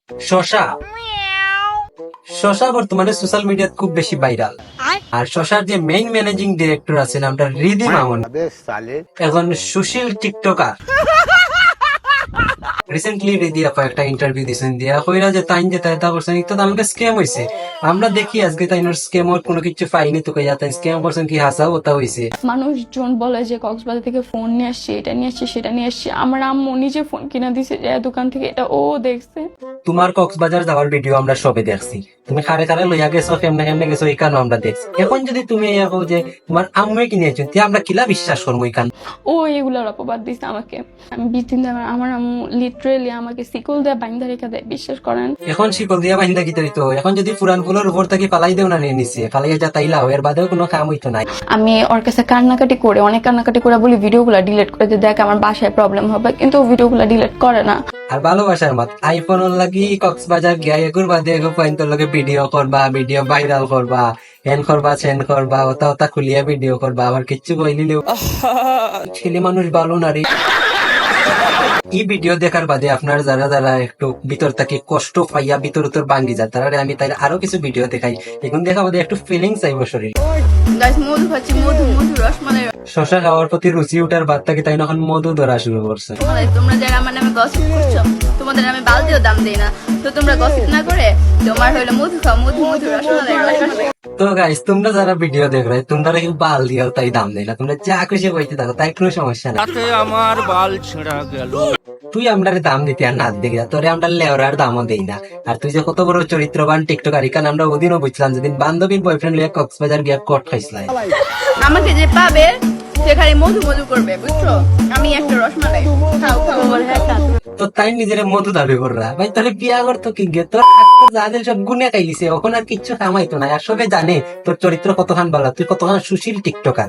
শশা শশা বর্তমানে সোশ্যাল মিডিয়াত খুব বেশি ভাইরাল। আর শশার যে মেইন ম্যানেজিং ডিরেক্টর আছেন আমরা রিদি মামুন, এখন সুশীল টিকটকার। রিসেন্টলি রিদি আপা একটা ইন্টারভিউ দিয়েছেন, দিয়া কইরা যে তাইন যে তাই করছেন তো আমাকে স্ক্যাম হইছে। আমরা দেখি আজকে তাইনোর স্ক্যামের কোনো কিছু পাইনি, তো কইয়া তাই স্ক্যাম করছেন কি হাসা ওটা হইছে। মানুষজন বলে যে কক্সবাজার থেকে ফোন নিয়ে আসছি, এটা নিয়ে আসছি, সেটা নিয়ে আসছি। আমার আম্মু নিজে ফোন কিনা দিছে যে দোকান থেকে, এটা ও দেখছে। তোমার কক্সবাজার যাওয়ার ভিডিও আমরা সবে দেখছি, তুমি কারে কারে লইয়া গেছো, কেমনে কেমনে গেছো, এখানে আমরা দেখছি। এখন যদি তুমি এখন যে তোমার আম্মু কিনেছো, আমরা কিলা বিশ্বাস করবো এখান? ও এগুলোর অপবাদ দিছে আমাকে। আমি 20 দিন ধরে আমার আম্মু লিটারেলি আমাকে শিকল দিয়ে বাইন্ধা রেখে দেয়, বিশ্বাস করেন। এখন শিকল দিয়া বাহিন্দা কি তো এখন যদি পুরান ফুলের উপর থেকে পালাই দেও না নিয়ে নিছে, পালাইয়া যা তাইলা এর বাদেও কোনো কাম হইতো নাই। আমি ওর কাছে কান্নাকাটি করে, অনেক কান্নাকাটি করে বলি ভিডিওগুলো ডিলিট করে যে দেখ আমার বাসায় প্রবলেম হবে, কিন্তু ও ভিডিওগুলো ডিলিট করে না। আর ভালোবাসার মাত আইফোন লাগি কক্সবাজার গিয়া এগুর বাদে এগো পয়েন্ট লগে ভিডিও করবা, ভিডিও ভাইরাল করবা, হ্যান করবা, সেন করবা, ওটা ওটা খুলিয়া ভিডিও করবা, আবার কিচ্ছু কইলিলেও ছেলে মানুষ ভালো নারী। এই ভিডিও দেখার বাদে আপনার যারা যারা একটু ভিতর থেকে কষ্ট পাইয়া ভিতর উত্তর ভাঙ্গি যায়, তারা আমি তাই আরো কিছু ভিডিও দেখাই, এখন দেখা বাদে একটু ফিলিংস আইব শরীর। মধু খাচ্ছি, মধু মধু রসমালাই। শশা খাওয়ার প্রতি রুচি উঠার বাদ থেকে তাই এখন মধু ধরা শুরু করছে। তোমরা যারা আমার নামে গসিপ করছো, তোমাদের আমি বালতিও দাম দেই না, তো তোমরা গসিপ না করে তোমার হইলো মধু খাও, মধু মধু রসমালাই রসমালাই। তো গাইস, তোমরা যারা ভিডিও দেখবে তোমরা কেউ বাল দিও তাই দাম দেয় না, তোমরা যা খুশি বইতে থাকো, তাই কোনো সমস্যা না। আমার বাল ছেঁড়া গেল। তুই আমরা দাম দিতে আর না দেখি তোরে আমরা লেওরার দামও দেই না। আর তুই যে কত বড় চরিত্রবান টিকটকার, এখানে আমরা ওদিনও বুঝলাম যেদিন বান্ধবীর বয়ফ্রেন্ড লিয়ে কক্সবাজার গিয়া কট খাইছিলাম। আমাকে যে পাবে সে খালি মধু মধু করবে, বুঝছো? আমি একটা রসমালাই খাও খাও। তো তাই নিজের মধু দাবি কররা ভাই, তাহলে বিয়া করতো কি গে? তোর যাদের সব গুনে খাইলিছে, ওখানে আর কিচ্ছু কামাইতো না। আর সবে জানে তোর চরিত্র কতখান ভালো, তুই কতখান সুশীল টিকটকার।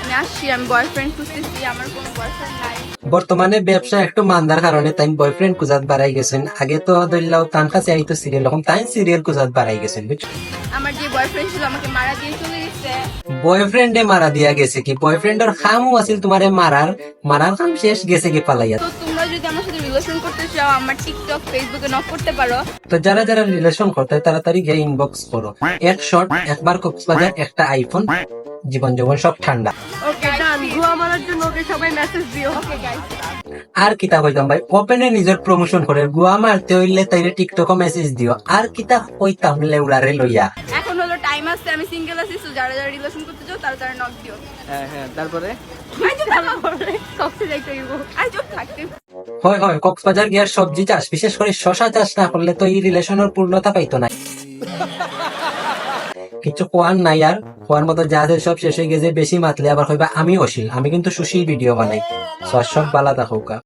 আমি আসছি, আমি বয়ফ্রেন্ড খুঁজতেছি, আমার কোনো বয়ফ্রেন্ড নাই। বর্তমানে ব্যবসা একটু মান্দার কারণে তাই বয়ফ্রেন্ড কুজাত বাড়াই গেছেন। আগে তো ধরলাও তার কাছে আইতো সিরিয়াল, এখন তাই সিরিয়াল কুজাত বাড়াই গেছেন, বুঝছো? আমার যে বয়ফ্রেন্ড ছিল আমাকে মারা দিয়ে চলে গেছে। বয়ফ্রেন্ডে মারা দিয়া গেছে কি? বয়ফ্রেন্ডের খামও আছিল তোমারে মারার খাম শেষ গেছে কি পালাইয়া? তো তোমরা যদি আমার সাথে রিলেশন করতে চাও, আমার টিকটক ফেসবুকে নক করতে পারো। তো যারা যারা রিলেশন করতে তাড়াতাড়ি গিয়ে ইনবক্স করো। এক শর্ট, একবার কক্সবাজার, একটা আইফোন, জীবন জীবন সব ঠান্ডা। ওকে ডান, গুয়া মারার জন্য ওকে সবাই মেসেজ দিও। Okay guys. আর কিতা কইতাম ভাই, ওপেনে নিজের প্রমোশন করে গুয়া মারতে হইলে তাইলে টিকটকে মেসেজ দিও। আর কিতা কইতাম লেউলারে লইয়া। এখন হলো টাইম আছে, আমি সিঙ্গেল আছি, সো যারা যারা রিলেশন করতে চাও তারা তারা নক দিও। হ্যাঁ হ্যাঁ, তারপরে কক্সে যাইতে হইব। আইজো থাকতে। হয় হয়, কক্সবাজার গিয়ার সবজি চাষ, বিশেষ করে শশা চাষ না করলে তো এই রিলেশনের পূর্ণতা পাইতো না। কিছু কোয়ার নাই, আর কোয়ার মতো যাদের সব শেষ হয়ে গেছে। বেশি মাতলে আবার কইবা আমি অশীল, আমি কিন্তু সুশীল ভিডিও বানাই। সব বালা থাকুক।